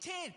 10.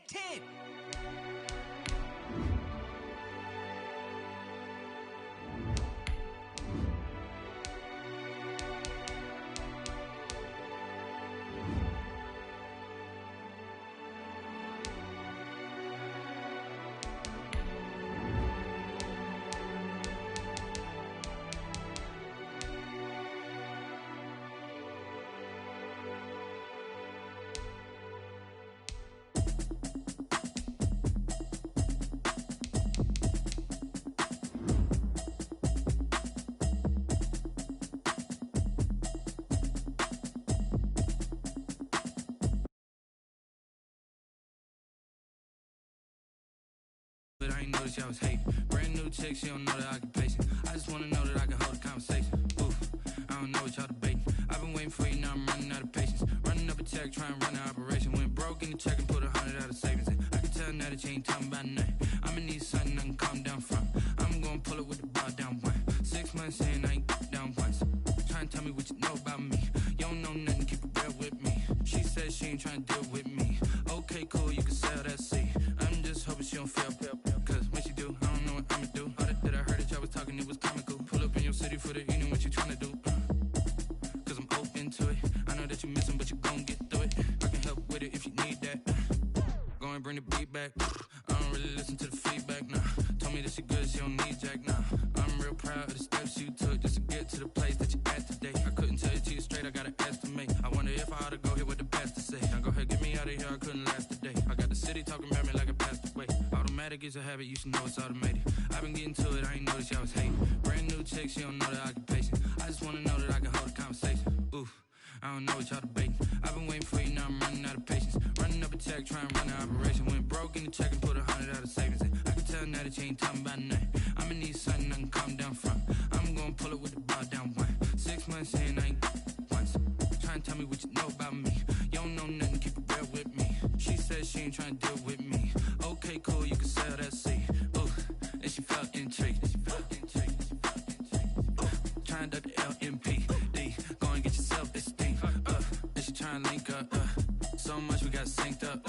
But I ain't noticed y'all was hating. Brand new chick, she don't know the occupation. I just wanna know that I can hold a conversation. Oof, I don't know what y'all debating. I've been waiting for you, now I'm running out of patience. Running up a check, trying to run an operation. Went broke in the check and put 100 out of savings in. I can tell now that you ain't talking about nothing. I'ma need something I can calm down from. I'm gonna pull it with the bar down one. 6 months in, I ain't down once. Trying to tell me what you know about me. You don't know nothing, keep it real with me. She said she ain't trying to deal with me. Okay, cool, you can sell that seat. I'm just hoping she don't feel. Cause when she do, I don't know what I'ma do. All that I heard that y'all was talking, it was comical. Pull up in your city for the evening, what you tryna do? Cause I'm open to it. I know that you missing, but you gon' get through it. I can help with it if you need that. Go and bring the beat back. I don't really listen to the feedback, nah. Told me that she good, she don't need Jack, nah. I'm real proud of the steps you took just to get to the place that you at today. I couldn't tell it to you straight, I gotta estimate. I wonder if I ought to go here with the pastor say. Now go ahead, get me out of here, I couldn't last a day. I got the city talking about me like I passed away. Automatic is a habit, you should know it's automated. I've been getting to it, I ain't noticed y'all was hating. Brand new chick, she don't know the occupation. I just wanna know that I can hold a conversation. Oof, I don't know what y'all debating. I've been waiting for you, now I'm running out of patience. Running up a check, trying to run an operation. Went broke in the check and put 100 out of savings in. I can tell now that you ain't talking about nothing. I'ma need something I can calm down from. I'm gonna pull it with the bar down one. 6 months in, I ain't once. Trying to tell me what you know about me. You don't know nothing, keep it real with me. She said she ain't trying to deal with me. Okay, cool, you can sell that seat. Ooh, and she felt intrigued. Trying to duck the LMPD. Go and get your self-esteem. And she trying to link up. So much we got synced up.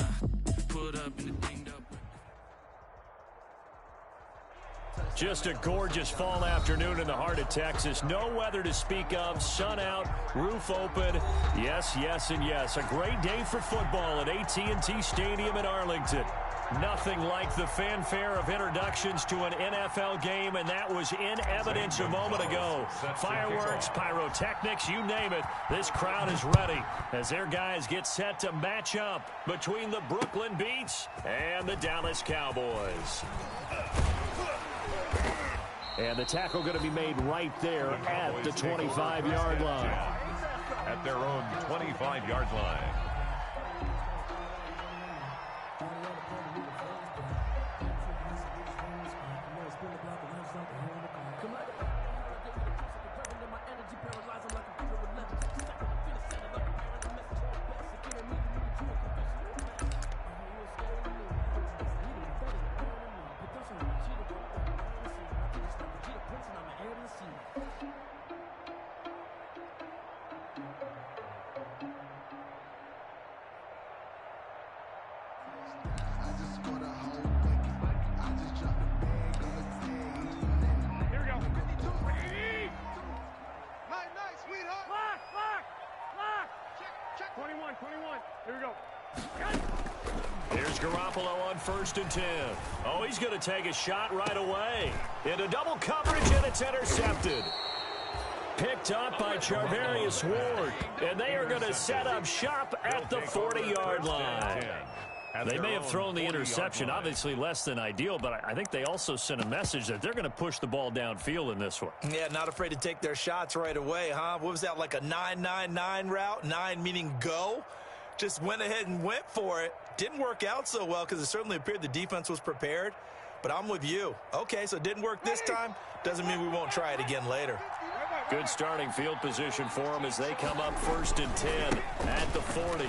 Pulled up in the dinged up. Just a gorgeous fall afternoon in the heart of Texas. No weather to speak of. Sun out, roof open. Yes, yes, and yes. A great day for football at AT&T Stadium in Arlington. Nothing like the fanfare of introductions to an NFL game, and that was in evidence a moment ago. Fireworks, pyrotechnics, you name it. This crowd is ready as their guys get set to match up between the Brooklyn Beats and the Dallas Cowboys. And the tackle going to be made right there at the 25-yard line. At their own 25-yard line. Here's Garoppolo on 1st and 10. Oh, he's going to take a shot right away. Into double coverage, and it's intercepted. Picked up by Charvarius Ward. And they are going to set up shop at the 40-yard line. They may have thrown the interception, obviously less than ideal, but I think they also sent a message that they're going to push the ball downfield in this one. Yeah, not afraid to take their shots right away, huh? What was that, like a 9-9-9 route? 9 meaning go? Just went ahead and went for it. Didn't work out so well because it certainly appeared the defense was prepared. But I'm with you. Okay, so it didn't work this time. Doesn't mean we won't try it again later. Good starting field position for them as they come up 1st and 10 at the 40.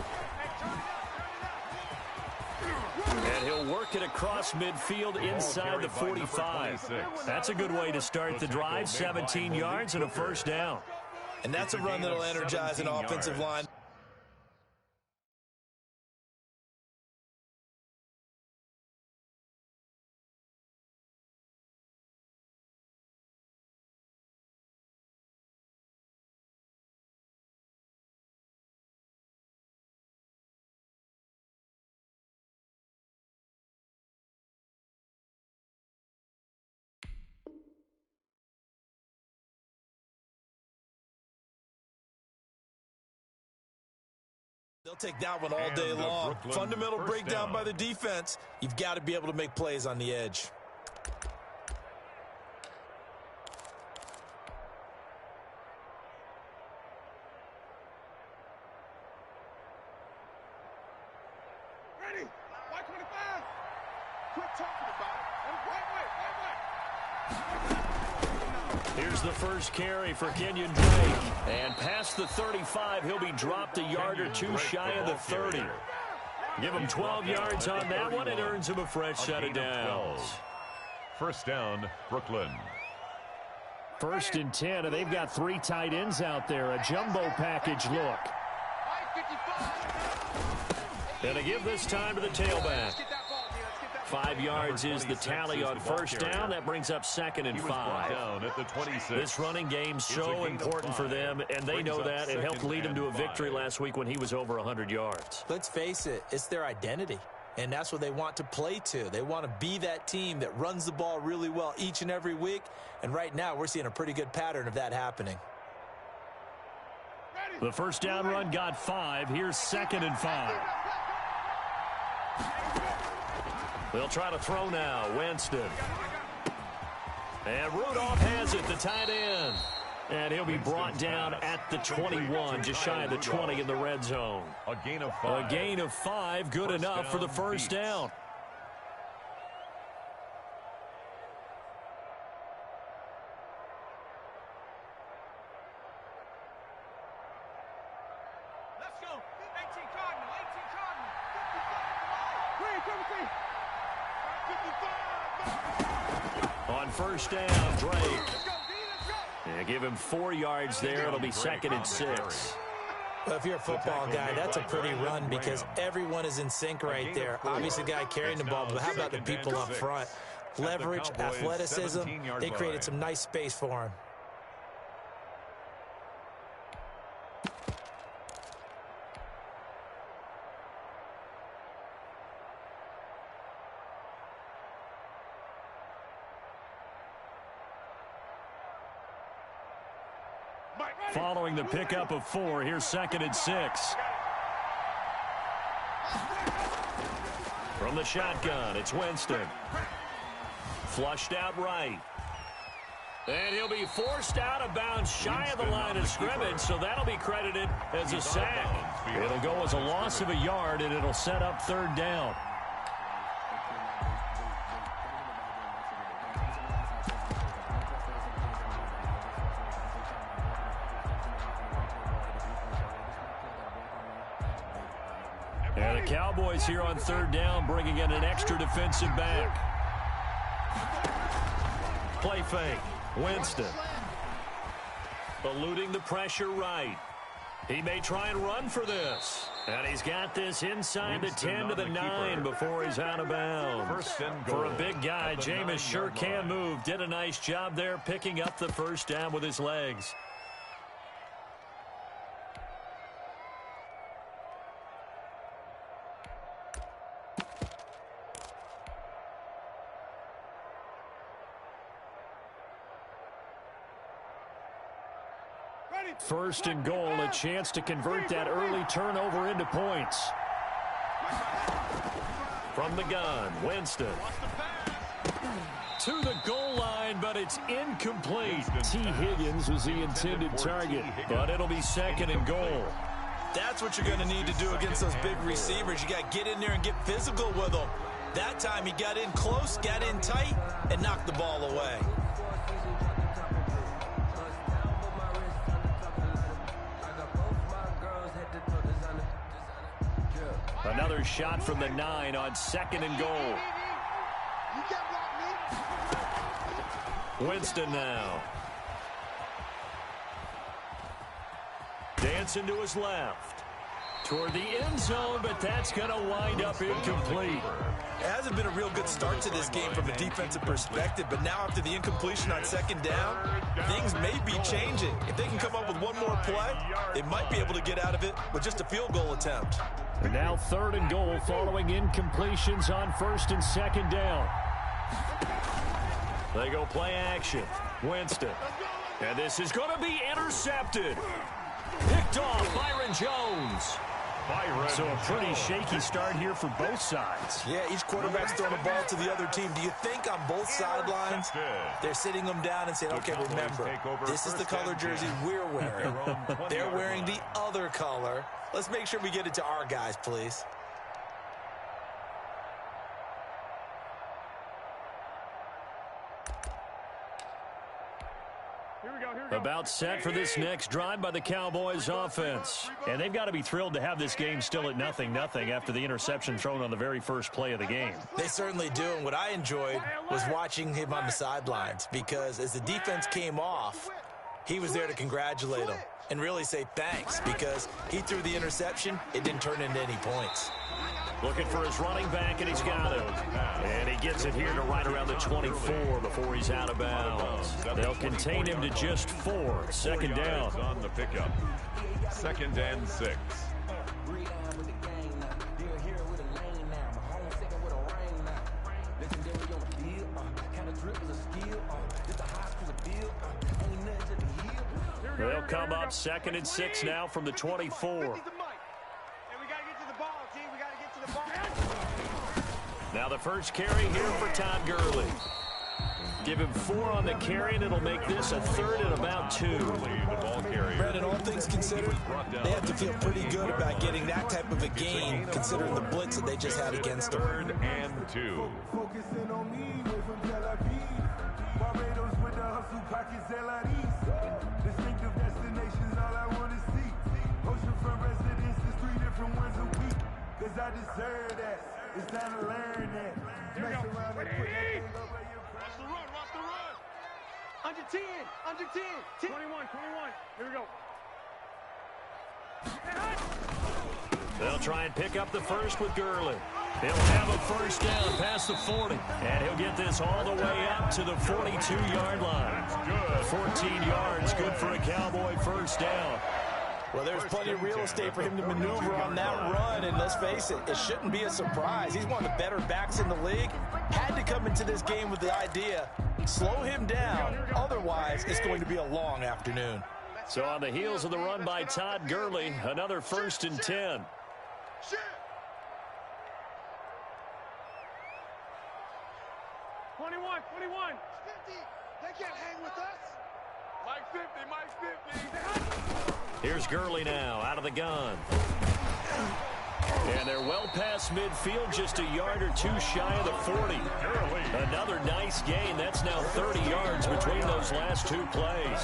And he'll work it across midfield inside the 45. That's a good way to start the drive. 17 yards and a first down. And that's a run that'll energize an offensive line. They'll take that one all day long. Fundamental breakdown by the defense. You've got to be able to make plays on the edge. Ready? Y25. Quit talking about it. Right way. Here's the first carry for Kenyon Drake. And past the 35, he'll be dropped a yard or two shy of the 30. Give him 12 yards on that one. It earns him a fresh set of downs. First down, Brooklyn. 1st and 10, and they've got 3 tight ends out there. A jumbo package look. And a give this time to the tailback. 5 yards is the tally on first down. That brings up 2nd and 5. Down at the 26. This running game's so important for them, and they know that. It helped lead him to a victory last week when he was over 100 yards. Let's face it, it's their identity, and that's what they want to play to. They want to be that team that runs the ball really well each and every week, and right now we're seeing a pretty good pattern of that happening. The first down run got 5. Here's 2nd and 5. They'll try to throw now. Winston. And Rudolph has it, the tight end. And he'll be brought down at the 21, just shy of the 20 in the red zone. A gain of 5. A gain of 5, good enough for the first down. Let's go. 18 Cardinal. 18 Cardinal. 55. On first down, Drake. Yeah, give him 4 yards there. It'll be 2nd and 6. Well, if you're a football guy, that's a pretty run because everyone is in sync right there. Obviously, the guy carrying the ball, but how about the people up front? Leverage, athleticism, they created some nice space for him. Following the pickup of 4, here's 2nd and 6. From the shotgun, it's Winston. Flushed out right. And he'll be forced out of bounds shy of the line of scrimmage, so that'll be credited as a sack. It'll go as a loss of a yard, and it'll set up 3rd down. And the Cowboys here on 3rd down, bringing in an extra defensive back. Play fake. Winston. Eluding the pressure right. He may try and run for this. And he's got this inside the 10 to the 9 before he's out of bounds. For a big guy, Jameis sure can move. Did a nice job there picking up the first down with his legs. First and goal, a chance to convert that early turnover into points. From the gun, Winston. To the goal line, but it's incomplete. T. Higgins was the intended target, but it'll be 2nd and goal. That's what you're going to need to do against those big receivers. You got to get in there and get physical with them. That time he got in close, got in tight, and knocked the ball away. Another shot from the 9 on 2nd and goal. Winston now. Dancing to his left. Toward the end zone, but that's going to wind up incomplete. It hasn't been a real good start to this game from a defensive perspective, but now after the incompletion on 2nd down, things may be changing. If they can come up with one more play, they might be able to get out of it with just a field goal attempt. And now 3rd and goal following incompletions on 1st and 2nd down. They go play action. Winston. And this is going to be intercepted. Picked off Byron Jones. So a pretty shaky start here for both sides. Yeah, each quarterback's throwing the ball to the other team. Do you think on both sidelines they're sitting them down and saying, okay, remember, this is the color jersey we're wearing. They're wearing the other color. Let's make sure we get it to our guys, please. About set for this next drive by the Cowboys offense. And they've got to be thrilled to have this game still at 0-0 after the interception thrown on the very first play of the game. They certainly do, and what I enjoyed was watching him on the sidelines, because as the defense came off, he was there to congratulate them and really say thanks, because he threw the interception. It didn't turn into any points. Looking for his running back, and he's got him. And he gets it here to right around the 24 before he's out of bounds. They'll contain him to just 4. Second down. On the pickup. 2nd and 6. They'll come up 2nd and 6 now from the 24. Now the first carry here for Todd Gurley. Give him 4 on the carry, and it'll make this a 3rd and about 2. Brandon, all things considered, they have to feel pretty good about getting that type of a gain, considering the blitz that they just had against them. 3rd and 2. Focusing on me, way from Tel Aviv. Barbados with the hustle pockets, LIDs. Distinctive destinations, all I want to see. Oceanfront residences, 3 different ones a week. Cause I deserve that. It's time to learn that. Mess around and put that thing over your Watch the run, watch the run. Under 10, under 10. 21. Here we go. They'll try and pick up the first with Gurley. He'll have a first down past the 40. And he'll get this all the way up to the 42-yard line. 14 yards, good for a Cowboy first down. Well, there's plenty of real estate for him to maneuver on that run, and let's face it, it shouldn't be a surprise. He's one of the better backs in the league. Had to come into this game with the idea, slow him down, otherwise it's going to be a long afternoon. So on the heels of the run by Todd Gurley, another 1st and 10. 21. 50. They can't hang with us. Mike 50. Here's Gurley now, out of the gun. And they're well past midfield, just a yard or 2 shy of the 40. Another nice gain. That's now 30 yards between those last 2 plays.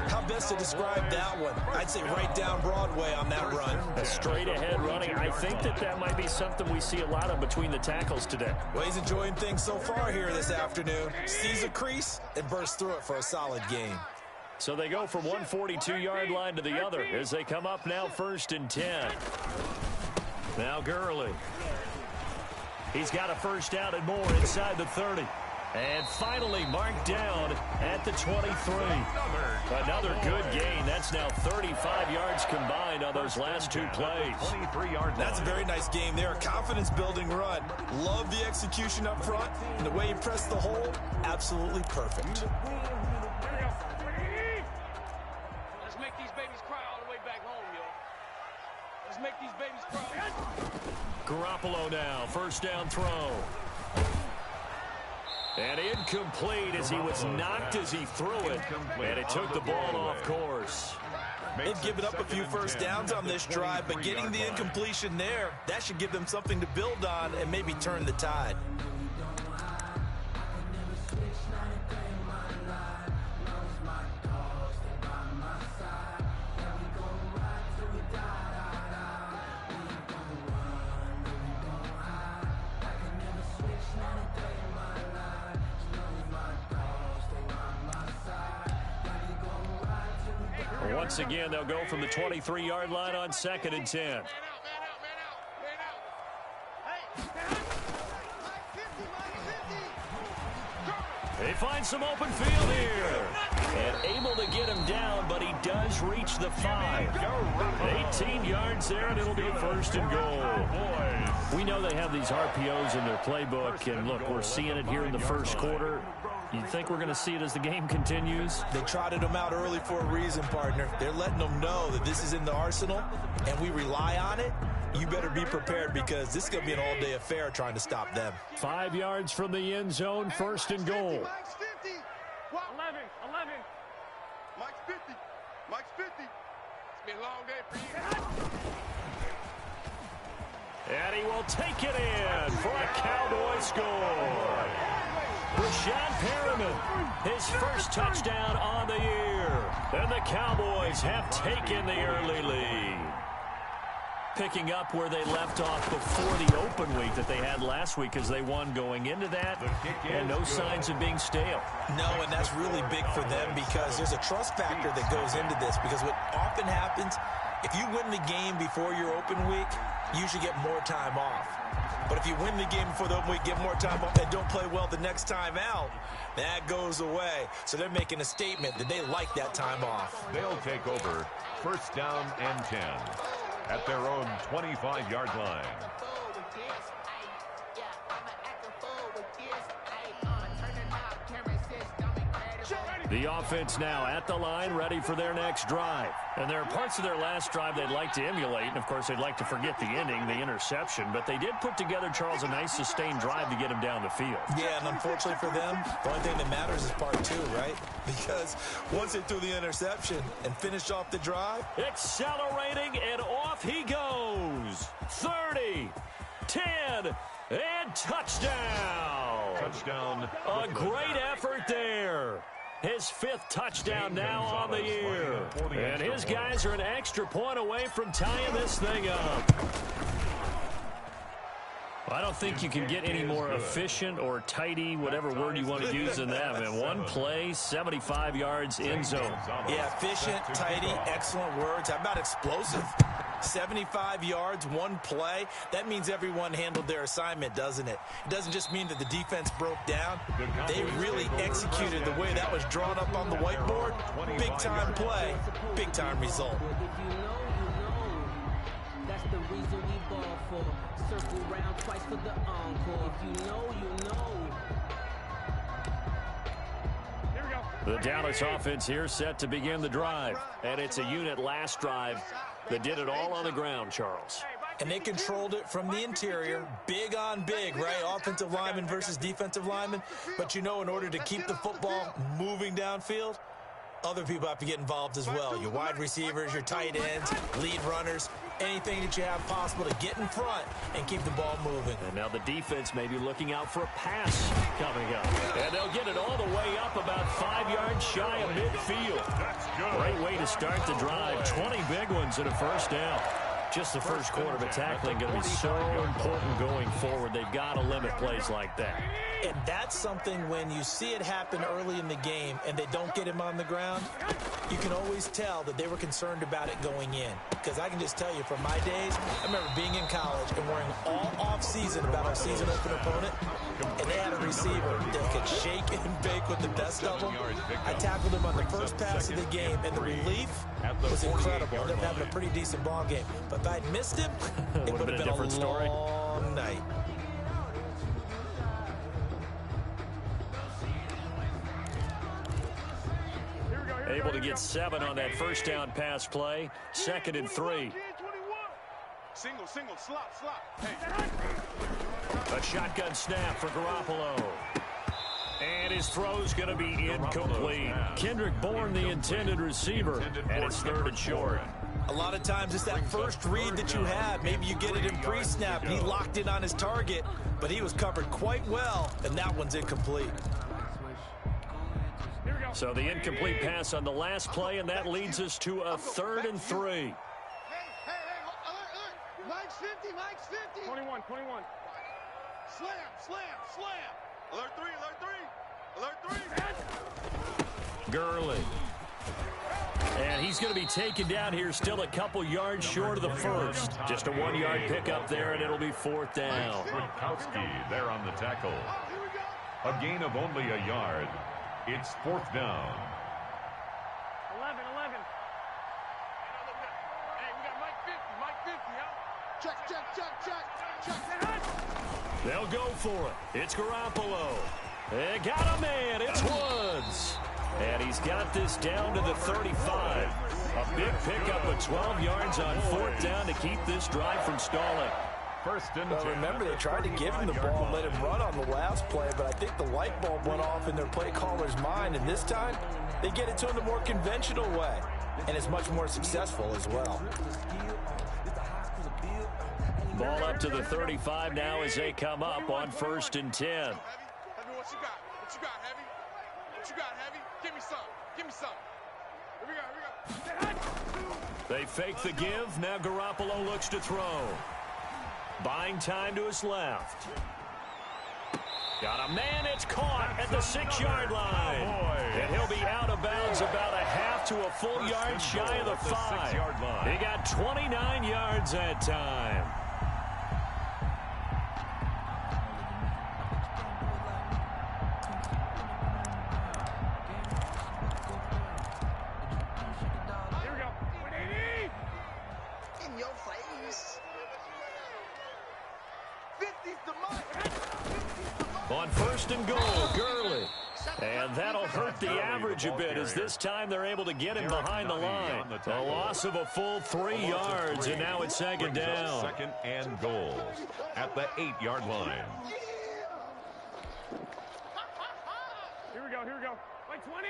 How best to describe that one? I'd say right down Broadway on that run. A straight-ahead running. I think that might be something we see a lot of between the tackles today. Well, he's enjoying things so far here this afternoon. Sees a crease and bursts through it for a solid gain. So they go from one 42-yard line to the other as they come up now 1st and 10. Now Gurley. He's got a first down and more inside the 30. And finally marked down at the 23. Another good gain. That's now 35 yards combined on those last 2 plays. 23 yards. That's a very nice game there. A confidence-building run. Love the execution up front. And the way he pressed the hole, absolutely perfect. Let's make these babies cry all the way back home, yo. Let's make these babies cry. Garoppolo now, first down throw. And incomplete as he was knocked as he threw it. And it took the ball off course. They've given up a few first downs on this drive, but getting the incompletion there, that should give them something to build on and maybe turn the tide. Once again, they'll go from the 23-yard line on 2nd and 10. They find some open field here. And able to get him down, but he does reach the 5. 18 yards there, and it'll be a 1st and goal. We know they have these RPOs in their playbook, and look, we're seeing it here in the first quarter. You think we're going to see it as the game continues? They trotted them out early for a reason, partner. They're letting them know that this is in the arsenal, and we rely on it. You better be prepared because this is going to be an all-day affair trying to stop them. 5 yards from the end zone, first and goal. Mike's 50. 11. Mike's 50. Mike's 50. It's been a long day for you. And he will take it in for a Cowboy score. Rashad Perriman, his first touchdown on the year. And the Cowboys have taken the early lead. Picking up where they left off before the open week that they had last week as they won going into that. And no signs of being stale. No, and that's really big for them because there's a trust factor that goes into this because what often happens, if you win the game before your open week, you should get more time off. But if you win the game before the open week, get more time off, and don't play well the next time out, that goes away. So they're making a statement that they like that time off. They'll take over first down and 10 at their own 25-yard line. The offense now at the line, ready for their next drive. And there are parts of their last drive they'd like to emulate. And, of course, they'd like to forget the ending, the interception. But they did put together, Charles, a nice sustained drive to get him down the field. Yeah, and unfortunately for them, the only thing that matters is part two, right? Because once they threw the interception and finished off the drive. Accelerating, and off he goes. 30, 10, and touchdown. Touchdown. A great effort there. His fifth touchdown now on the year. And his guys are an extra point away from tying this thing up. I don't think you can get any more efficient or tidy, whatever word you want to use in that. In one play, 75 yards in zone. Yeah, efficient, tidy, excellent words. How about explosive? 75 yards, one play. That means everyone handled their assignment, doesn't it? It doesn't just mean that the defense broke down. They really executed the way that was drawn up on the whiteboard. Big-time play, big-time result. If you know, you know. That's the reason we ball for. Circle round twice for the encore. If you know, you know. The Dallas offense here set to begin the drive. And it's a unit last drive that did it all on the ground, Charles. And they controlled it from the interior, big on big, right? Offensive lineman versus defensive lineman. But you know, in order to keep the football moving downfield, other people have to get involved as well. Your wide receivers, your tight ends, lead runners, anything that you have possible to get in front and keep the ball moving. And now the defense may be looking out for a pass coming up. And they'll get it all the way up about 5 yards shy of midfield. Great way to start the drive. 20 big ones and a first down. Just the first quarter of a tackling going to be so important going forward. They've got to limit plays like that. And that's something when you see it happen early in the game and they don't get him on the ground, you can always tell that they were concerned about it going in. Because I can just tell you from my days, I remember being in college and worrying all off-season about our season open opponent, and they had a receiver that could shake and bake with the best of them. I tackled him on the first pass of the game, and the relief was incredible. I ended up having a pretty decent ball game. But if I'd missed him, it would have been a different story. long night. Able to get 7 on that first down pass play. 2nd and 3. Single, slop. Hey. A shotgun snap for Garoppolo. And his throw's going to be incomplete. Kendrick Bourne, the intended receiver, and it's 3rd and short. A lot of times it's that first read that you have. Maybe you get it in pre-snap. He locked in on his target, but he was covered quite well, and that one's incomplete. So the incomplete pass on the last play, and that leads us to a 3rd and 3. Hey, alert. Mike's 50. 21. Slam. Alert 3. Gurley. And he's going to be taken down here, still a couple yards short of the first. Just a 1-yard pickup there, and it'll be 4th down. Gronkowski there on the tackle. A gain of only a yard. It's 4th down. 11. Hey, we got Mike 50, huh? Check. They'll go for it. It's Garoppolo. They got a man. It's Woods. And he's got this down to the 35. A big pickup of 12 yards on 4th down to keep this drive from stalling. First and Well, 10. remember, they tried to give him the ball and let him run on the last play, but I think the light bulb went off in their play caller's mind, and this time they get it to him the more conventional way, and it's much more successful as well. Ball up to the 35 now as they come up on 1st and 10. Heavy, what you got? What you got, Heavy? What you got, Heavy? Give me some. Give me some. Here we go, here we go. They fake the give. Now Garoppolo looks to throw. Buying time to his left. Got a man. It's caught at the 6-yard line. And he'll be out of bounds about a half to a full yard shy of the 5. He got 29 yards that time. Here we go. 180. In your face. 50's the mark. On 1st and goal, Gurley. And that'll hurt the average a bit as this time they're able to get him behind the line. A loss of a full 3 yards, and now it's 2nd down. 2nd and goal at the 8-yard line. Here we go, here we go. Like 20.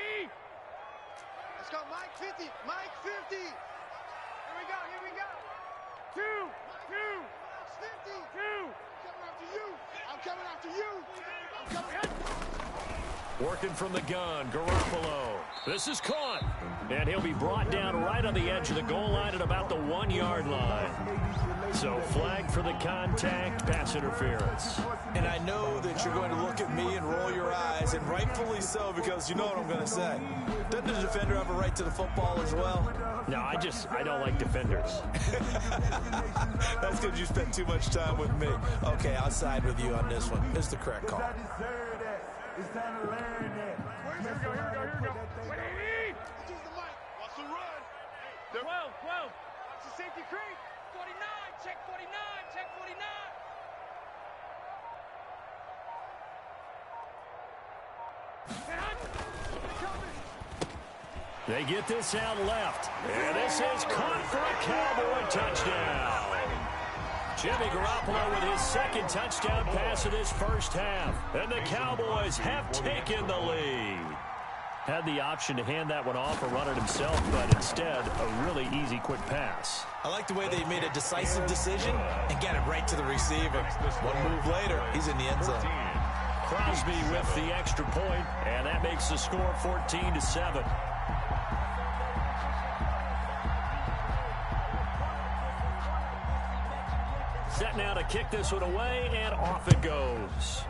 Let's go, Mike 50. Mike 50. Here we go, here we go. 2. 50. 2. Coming after you. I'm coming after you. I'm coming. Working from the gun, Garoppolo. This is caught. And he'll be brought down right on the edge of the goal line at about the 1-yard line. So flag for the contact, pass interference. And I know that you're going to look at me and roll your eyes, and rightfully so, because you know what I'm going to say. Doesn't the defender have a right to the football as well? No, I don't like defenders. That's because you spent too much time with me. Okay, I'll side with you on this one. It's the correct call. It's time to learn that. Here we go, here we go, here we go. 180. Choose the mic. Watch the run. 12. Watch the safety creep. 49. Check 49. Check 49. They get this out left. And this is caught for a Cowboy touchdown. Jimmy Garoppolo with his 2nd touchdown pass of this first half. And the Cowboys have taken the lead. Had the option to hand that one off or run it himself, but instead, a really easy quick pass. I like the way they made a decisive decision and got it right to the receiver. One move later, he's in the end zone. Crosby with the extra point, and that makes the score 14-7. Set now to kick this one away, and off it goes.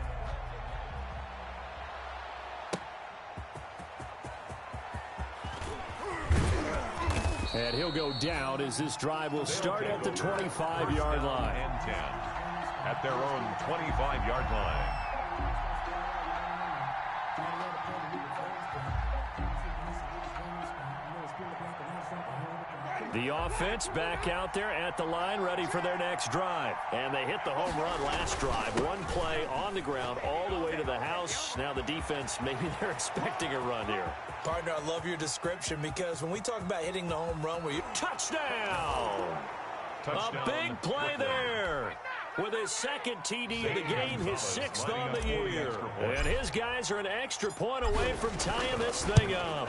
And he'll go down as this drive will start at the 25-yard line. And 10 at their own 25-yard line. The offense back out there at the line, ready for their next drive. And they hit the home run last drive. One play on the ground all the way to the house. Now the defense, maybe they're expecting a run here. Partner, I love your description because when we talk about hitting the home run where you... Touchdown! A big play there. With his 2nd TD of the game, his 6th on the year. And his guys are an extra point away from tying this thing up.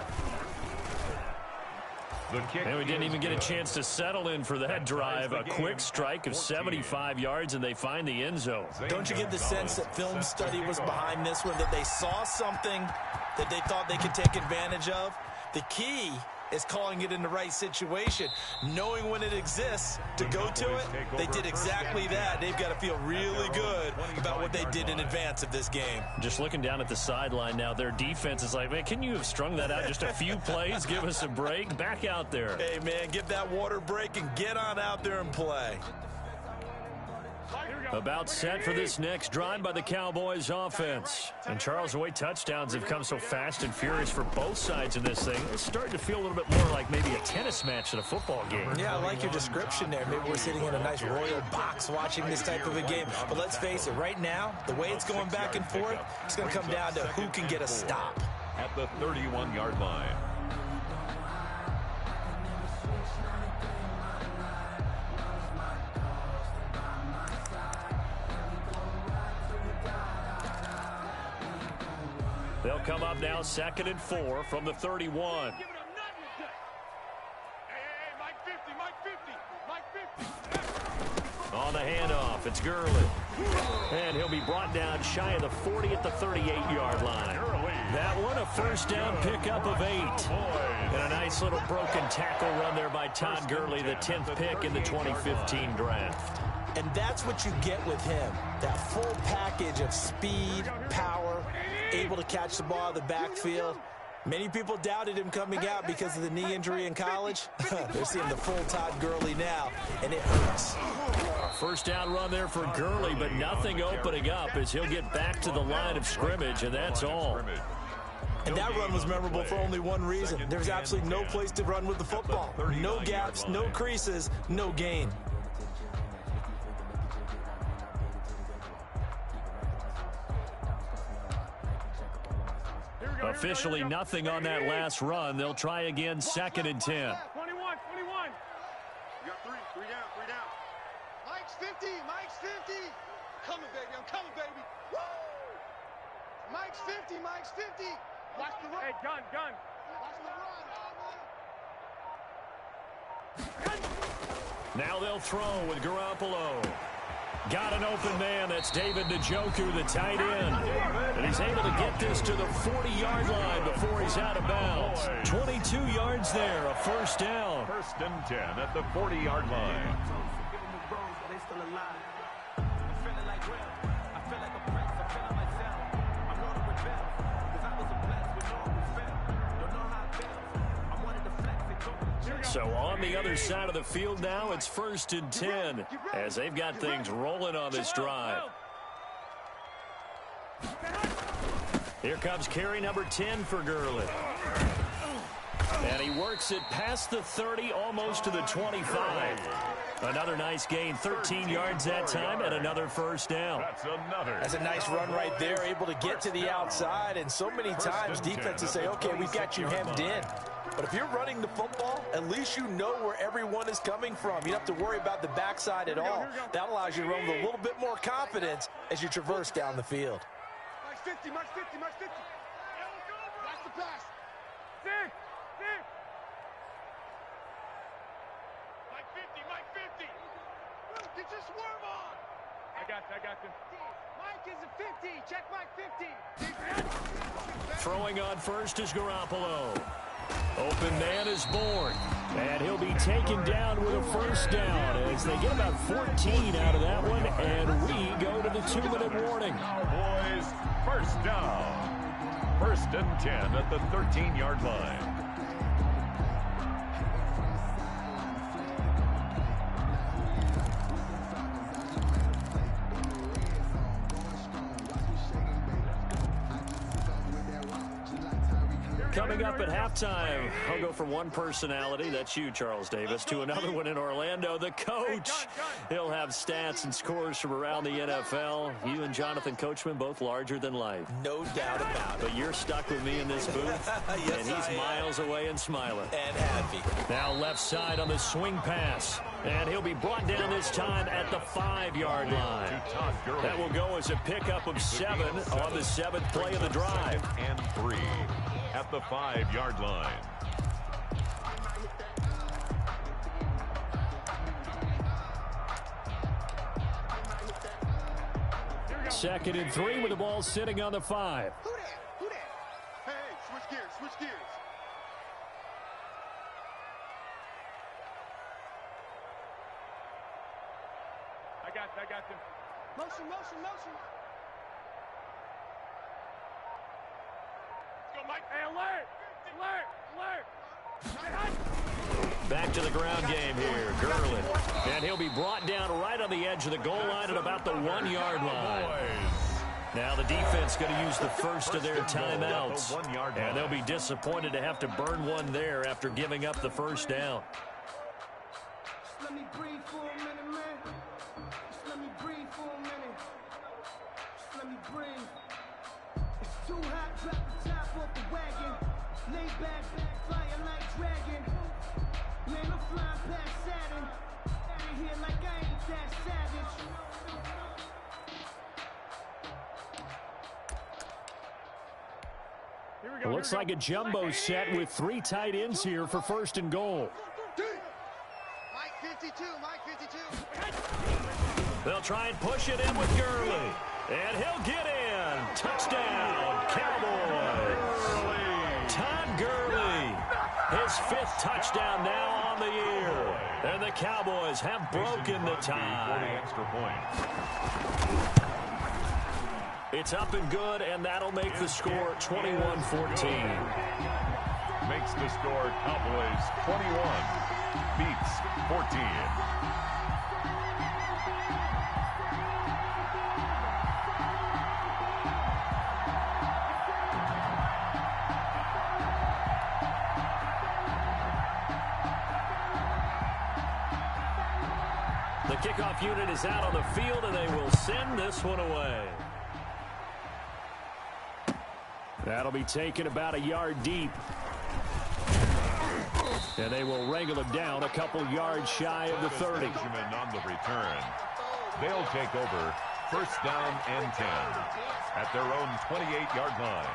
And we didn't even get a chance to settle in for that drive. A quick strike of 75 yards, and they find the end zone. Don't you get the sense that film study was behind this one, that they saw something that they thought they could take advantage of? The key is calling it in the right situation, knowing when it exists to go to it. They did exactly that. They've got to feel really good about what they did in advance of this game. Just looking down at the sideline now, their defense is like, man, can you have strung that out just a few plays? Give us a break. Back out there. Hey, man, give that water break and get on out there and play. Here we go. About set for this next drive by the Cowboys offense. And Charles, the way touchdowns have come so fast and furious for both sides in this thing, it's starting to feel a little bit more like maybe a tennis match than a football game. Yeah, I like your description there. Maybe we're sitting in a nice royal box watching this type of a game. But let's face it, right now, the way it's going back and forth, it's going to come down to who can get a stop. At the 31-yard line. They'll come up now 2nd and 4 from the 31. Hey, Mike 50, Mike 50, Mike 50. On the handoff, it's Gurley. And he'll be brought down shy of the 40 at the 38-yard line. That one, a first down pickup of 8. And a nice little broken tackle run there by Todd Gurley, the 10th pick in the 2015 draft. And that's what you get with him, that full package of speed, power, able to catch the ball out of the backfield. Many people doubted him coming out because of the knee injury in college. They're seeing the full Todd Gurley now, and it hurts. First down run there for Gurley, but nothing opening up as he'll get back to the line of scrimmage, and that's all. And that run was memorable for only one reason. There's absolutely no place to run with the football. No gaps, no creases, no gain. Officially nothing on that last run. They'll try again 2nd and 10. 21. You got three down. Mike's 50, Mike's 50. Coming, baby, I'm coming, baby. Woo! Mike's 50, Mike's 50. Watch the run. Hey, gun. Watch the run. Now they'll throw with Garoppolo. Got an open man. That's David Njoku, the tight end. And he's able to get this to the 40-yard line before he's out of bounds. 22 yards there, a first down. 1st and 10 at the 40-yard line. So on the other side of the field now, it's 1st and 10 as they've got things rolling on this drive. Here comes carry number 10 for Gurley. And he works it past the 30, almost to the 25. Another nice gain, 13 yards that time, and another first down. That's a nice run right there, able to get to the outside. And so many times defenses say, okay, we've got you hemmed in. But if you're running the football, at least you know where everyone is coming from. You don't have to worry about the backside at all. That allows you to run with a little bit more confidence as you traverse down the field. Mike's 50, Mike's 50, Mike's 50. Watch the pass. Six. Mike 50. Get your swerve on. I got you. Mike is a 50. Check Mike 50. Throwing on first is Garoppolo. Open man is born. And he'll be taken down with a first down as they get about 14 out of that one. And we go to the 2-minute warning. Cowboys, first down. 1st and 10 at the 13-yard line. Coming up at halftime, I'll go from one personality, that's you, Charles Davis, to another one in Orlando, the coach. He'll have stats and scores from around the NFL. You and Jonathan Coachman, both larger than life. No doubt about it. But you're stuck with me in this booth, Yes, and he's miles away and smiling. And happy. Now left side on the swing pass, and he'll be brought down this time at the 5-yard line. That will go as a pickup of 7 on the 7th play of the drive. 2nd and 3 at the 5-yard line. Second and 3 with the ball sitting on the 5. Who that? Hey, switch gears. I got you. Motion. Let's go, Mike. Hey, alert. Back to the ground game here. Gurley. And he'll be brought down right on the edge of the goal line at about the 1-yard line. Now the defense going to use the first of their timeouts. And they'll be disappointed to have to burn one there after giving up the first down. Let me breathe for a minute, man. Just let me breathe for a minute. Just let me breathe. It's too hot, drop the top off the wagon. Lay back, flying like dragon. Man, I'm flying past Saturn. Out of here like I ain't that savage. It looks like a jumbo set with 3 tight ends here for first and goal. Mike 52, Mike 52. They'll try and push it in with Gurley. And he'll get in. Touchdown, Cowboys. Todd Gurley. His 5th touchdown now on the year. And the Cowboys have broken the tie. It's up and good, and that'll make the score 21-14. Makes the score Cowboys 21, beats 14. The kickoff unit is out on the field, and they will send this one away. That'll be taken about a yard deep. And they will wrangle him down a couple yards shy of the 30. Benjamin on the return. They'll take over first down and 10 at their own 28-yard line.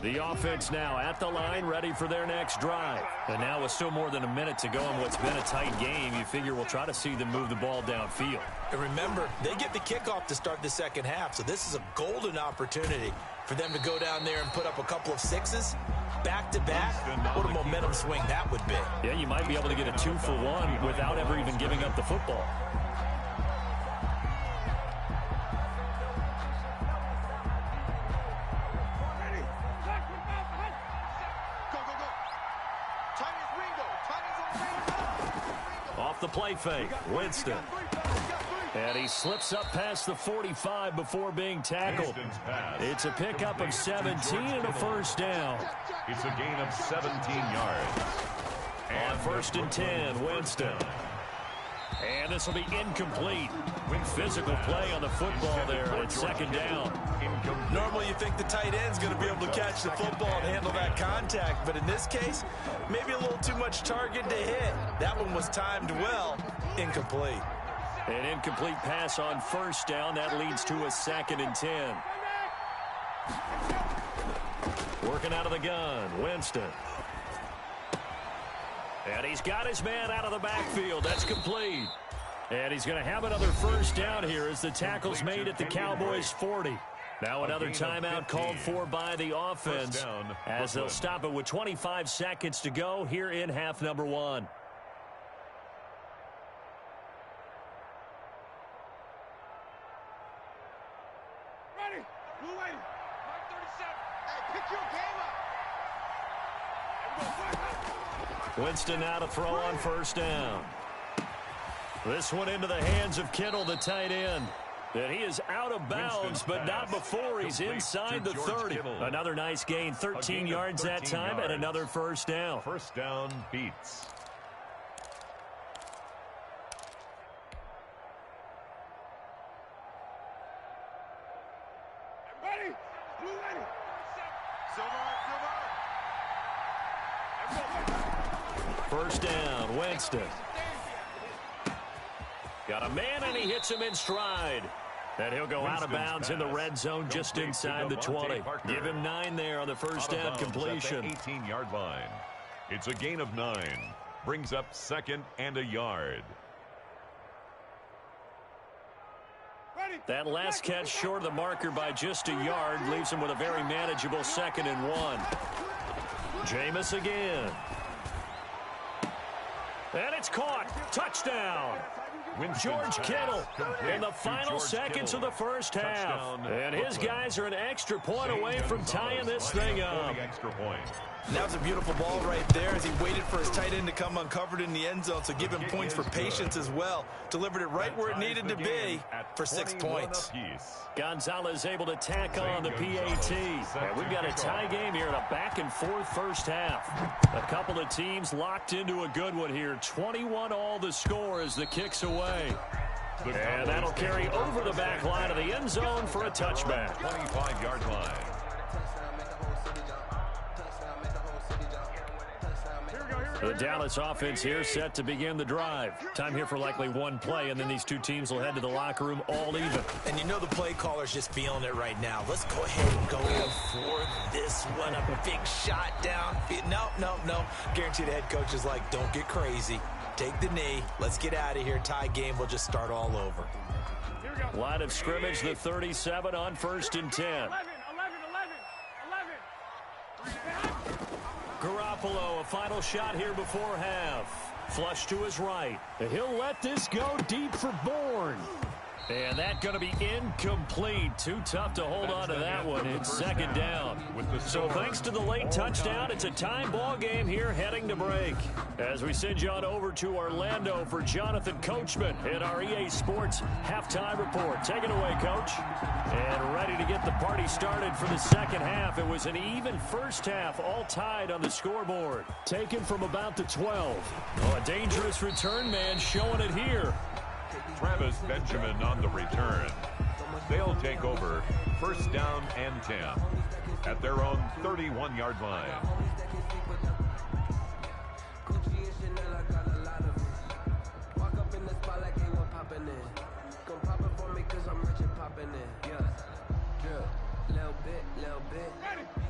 The offense now at the line, ready for their next drive. And now with still more than a minute to go in what's been a tight game, you figure we'll try to see them move the ball downfield. And remember, they get the kickoff to start the second half, so this is a golden opportunity for them to go down there and put up a couple of 6s. Back-to-back, what a momentum swing that would be. Yeah, you might be able to get a 2-for-1 without ever even giving up the football. Off the play fake, Winston. And he slips up past the 45 before being tackled. It's a pickup of 17 and a first down. It's a gain of 17 yards. On first and 10, Winston. And this will be incomplete. Physical play on the football there at second down. Normally you think the tight end's going to be able to catch the football and handle that contact, but in this case, maybe a little too much target to hit. That one was timed well. Incomplete. An incomplete pass on first down. That leads to a second and 10. Working out of the gun, Winston. And he's got his man out of the backfield. That's complete. And he's going to have another first down here as the tackle's made at the Cowboys' 40. Now another timeout called for by the offense as they'll stop it with 25 seconds to go here in half number 1. Ready. Blue lady. Mark 37. Hey, pick your game up. Winston now to throw on first down. This one into the hands of Kittle, the tight end. And he is out of bounds, but not before he's inside the 30. Another nice gain, 13 yards that time, and another first down. First down beats. Ready. Blue lady. Silver. First down, Winston. Got a man, and he hits him in stride. And he'll go out of bounds in the red zone just inside the 20. Give him 9 there on the first down completion. 18-yard line. It's a gain of 9. Brings up second and a yard. That last catch short of the marker by just a yard leaves him with a very manageable 2nd and 1. Jameis again. And it's caught. Touchdown. George Kittle in the final seconds of the first half. And his guys are an extra point away from tying this thing up. And that was a beautiful ball right there as he waited for his tight end to come uncovered in the end zone, so give him points for patience as well. Delivered it right where it needed to be for 6 points. Gonzalez able to tack on the PAT. And we've got a tie game here in a back-and-forth first half. A couple of teams locked into a good one here. 21-all the score as the kick's away. And that'll carry over the back line of the end zone for a touchback. 25-yard line. The Dallas offense here set to begin the drive. Time here for likely one play, and then these two teams will head to the locker room all even. And you know the play caller's just feeling it right now. Let's go ahead and go in for this one. A big shot down. No. Guarantee the head coach is like, don't get crazy. Take the knee. Let's get out of here. Tie game. We'll just start all over. Line of scrimmage, the 37 on 1st and 10. 11. Garoppolo, a final shot here before half. Flush to his right. He'll let this go deep for Bourne. And that's going to be incomplete. Too tough to hold on to that one. It's 2nd down. So thanks to the late touchdown, it's a time ball game here heading to break. As we send you on over to Orlando for Jonathan Coachman in our EA Sports halftime report. Take it away, Coach. And ready to get the party started for the second half. It was an even first half, all tied on the scoreboard. Taken from about the 12. Oh, a dangerous return man showing it here. Travis Benjamin on the return. They'll take over 1st down and 10 at their own 31-yard line.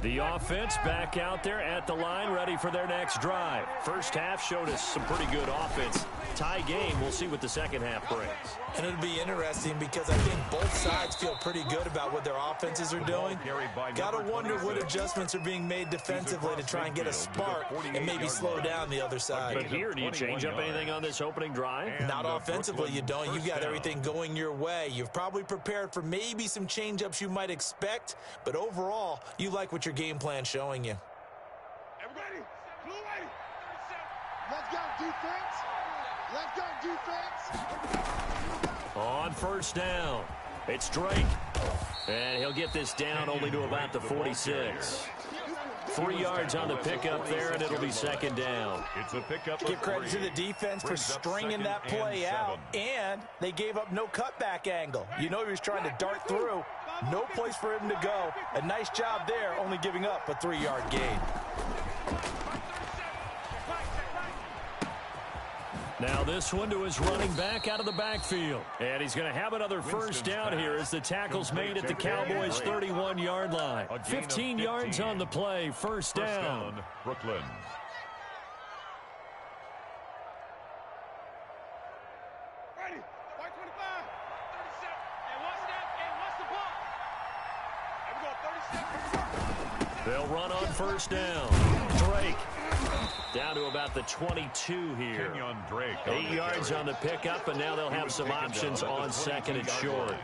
The offense back out there at the line, ready for their next drive. First half showed us some pretty good offense. Tie game, we'll see what the second half brings. And it'll be interesting because I think both sides feel pretty good about what their offenses are doing. Got to wonder what adjustments are being made defensively to try and get a spark and maybe slow down the other side. But here, do you change up anything on this opening drive? Not offensively, you don't. You got everything going your way. You've probably prepared for maybe some change-ups you might expect, but overall, you like what your game plan's showing you. Everybody, blue ready. Let's go defense. Let's go defense. On 1st down, it's Drake. And he'll get this down only to about the 46. 3 yards on the pickup there, and it'll be 2nd down. It's a pickup. Give credit to the defense for stringing that play out, and they gave up no cutback angle. You know he was trying to dart through. No place for him to go. A nice job there, only giving up a 3-yard gain. Now this one to his running back out of the backfield. And he's going to have another first down here as the tackle's made at the Cowboys' 31-yard line. 15 yards on the play, first down. Brooklyn. Ready. White 25. 37. And what's that? And what's the ball? And we go 37. They'll run on first down. Drake down to about the 22 here. Kenyon Drake 8 yards on the pickup, and now they'll have some options on 2nd and short.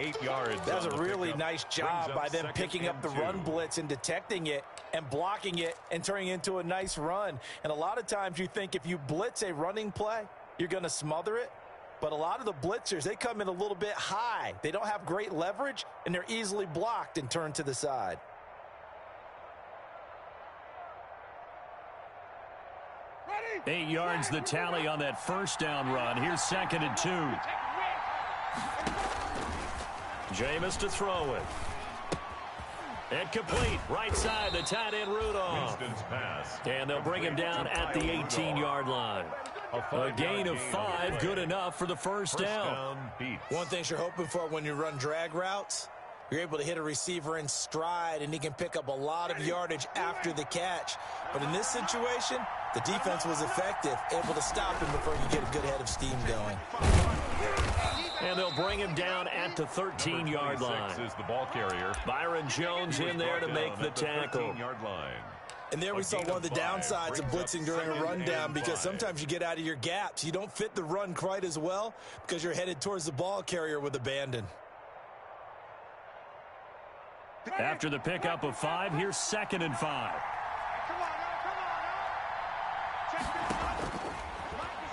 8 yards. That was a really nice job by them picking up the run blitz and detecting it and blocking it and turning it into a nice run. And a lot of times you think if you blitz a running play, you're going to smother it. But a lot of the blitzers, they come in a little bit high. They don't have great leverage, and they're easily blocked and turned to the side. Ready. 8 yards the tally on that first down run. Here's 2nd and 2. Jameis to throw it. And complete. Right side, the tight end Rudolph. And they'll bring him down at the 18-yard line. A gain of 5, good enough for the first down. One thing you're hoping for when you run drag routes, You're able to hit a receiver in stride, and he can pick up a lot of yardage after the catch. But in this situation, the defense was effective, able to stop him before he could get a good head of steam going. And they'll bring him down at the 13-yard line. Is the ball carrier. Byron Jones in there to make the tackle. And there we saw one of the downsides of blitzing during a rundown, because sometimes you get out of your gaps. You don't fit the run quite as well because you're headed towards the ball carrier with abandon. After the pickup of 5, here's 2nd and 5.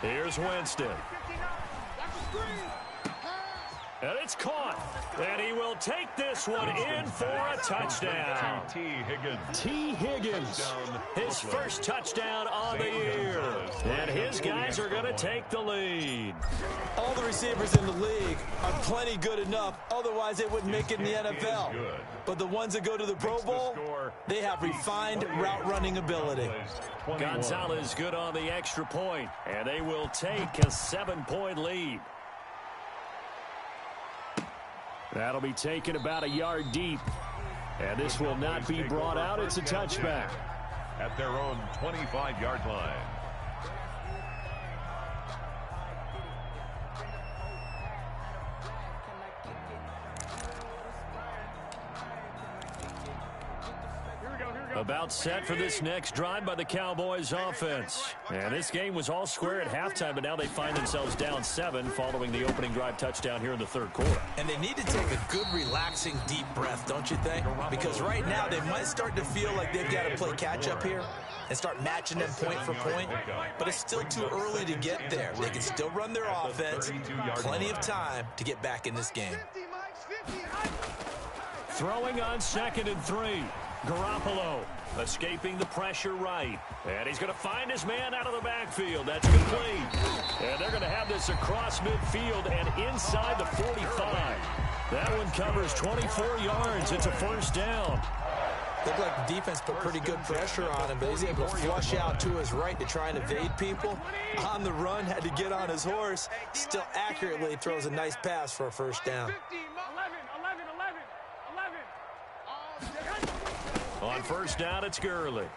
Here's Winston. And it's caught. And he will take this one in for a touchdown. T. Higgins, his first touchdown on the year. And his guys are going to take the lead. All the receivers in the league are plenty good enough. Otherwise, they wouldn't make it in the NFL. But the ones that go to the Pro Bowl, they have refined route running ability. Gonzalez good on the extra point. And they will take a 7-point lead. That'll be taken about a yard deep. And this will not be brought out. It's a touchback. At their own 25-yard line. About set for this next drive by the Cowboys offense. And this game was all square at halftime, but now they find themselves down 7 following the opening drive touchdown here in the third quarter. And they need to take a good, relaxing, deep breath, don't you think? Because right now they might start to feel like they've got to play catch-up here and start matching them point for point. But it's still too early to get there. They can still run their offense. Plenty of time to get back in this game. Throwing on 2nd and 3. Garoppolo escaping the pressure right. And he's going to find his man out of the backfield. That's complete. And they're going to have this across midfield and inside the 45. That one covers 24 yards. It's a first down. Looked like the defense put pretty good pressure on him, but he's able to flush out to his right to try and evade people. On the run, had to get on his horse. Still accurately throws a nice pass for a first down. On first down, it's Gurley.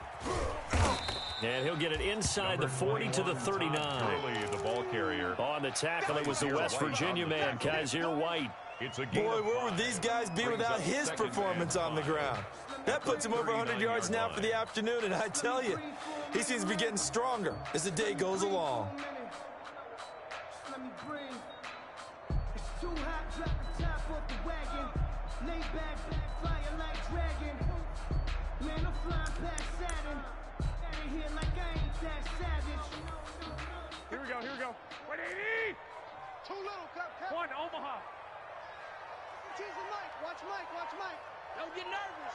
And he'll get it inside the 40 to the 39. Gurley, the ball carrier. On the tackle, it was the West Virginia man, Kaiser White. Boy, where would these guys be without his performance on the ground? That puts him over 100 yards now for the afternoon, and I tell you, he seems to be getting stronger as the day goes along. Here we go. 180! Too little, cut. One, Omaha. Watch Mike. Don't get nervous.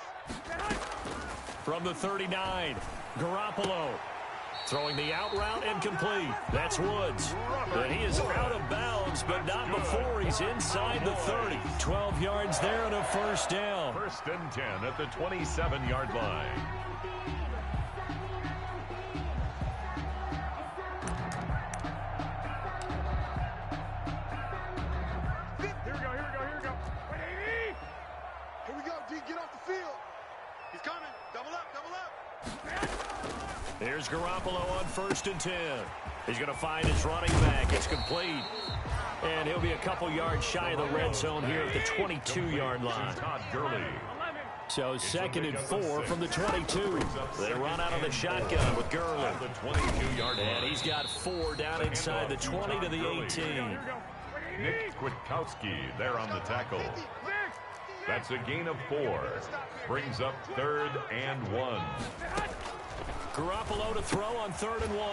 From the 39, Garoppolo throwing the out route incomplete. That's Woods. And he is out of bounds, but not before he's inside the 30. 12 yards there and a first down. 1st and 10 at the 27-yard line. Here's Garoppolo on 1st and 10. He's going to find his running back. It's complete. And he'll be a couple yards shy of the red zone here at the 22-yard line. Todd Gurley. So 2nd and 4 from the 22. They run out of the shotgun with Gurley. The 22-yard line. And he's got 4 down inside the 20 to the 18. Nick Kwiatkowski there on the tackle. That's a gain of 4. Brings up 3rd and 1. Garoppolo to throw on 3rd and 1.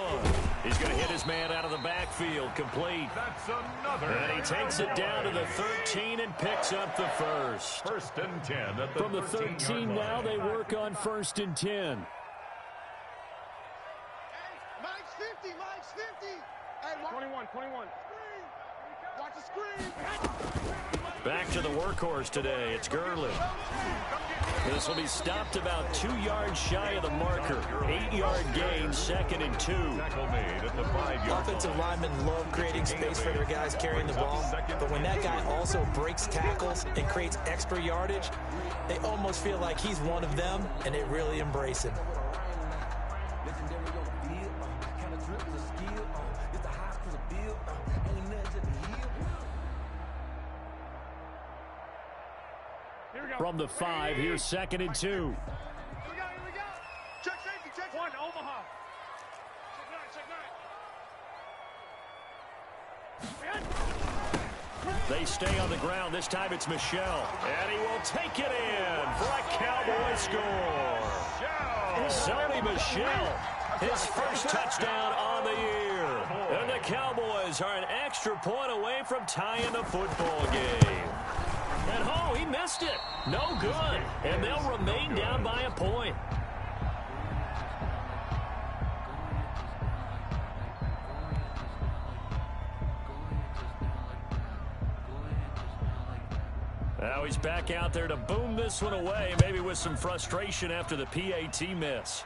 He's going to hit his man out of the backfield. Complete. That's another. And he takes it down to the 13 and picks up the first. 1st and 10 at the From the 13 now, they work on 1st and 10. Mike's 50. Hey, 21. Watch the screen. Back to the workhorse today. It's Gurley. This will be stopped about 2 yards shy of the marker. 8-yard gain, 2nd and 2. Offensive linemen love creating space for their guys carrying the ball, but when that guy also breaks tackles and creates extra yardage, they almost feel like he's one of them, and they really embrace him. From the 5, here's 2nd and 2. Here we go. Check safety, check 1, Omaha. Check 9. They stay on the ground. This time it's Michel. And he will take it in for a Cowboy score. Sony Michel, his first touchdown on the year. And the Cowboys are an extra point away from tying the football game. And oh, he missed it. No good. And they'll remain down by a point. Now he's back out there to boom this one away, maybe with some frustration after the PAT miss.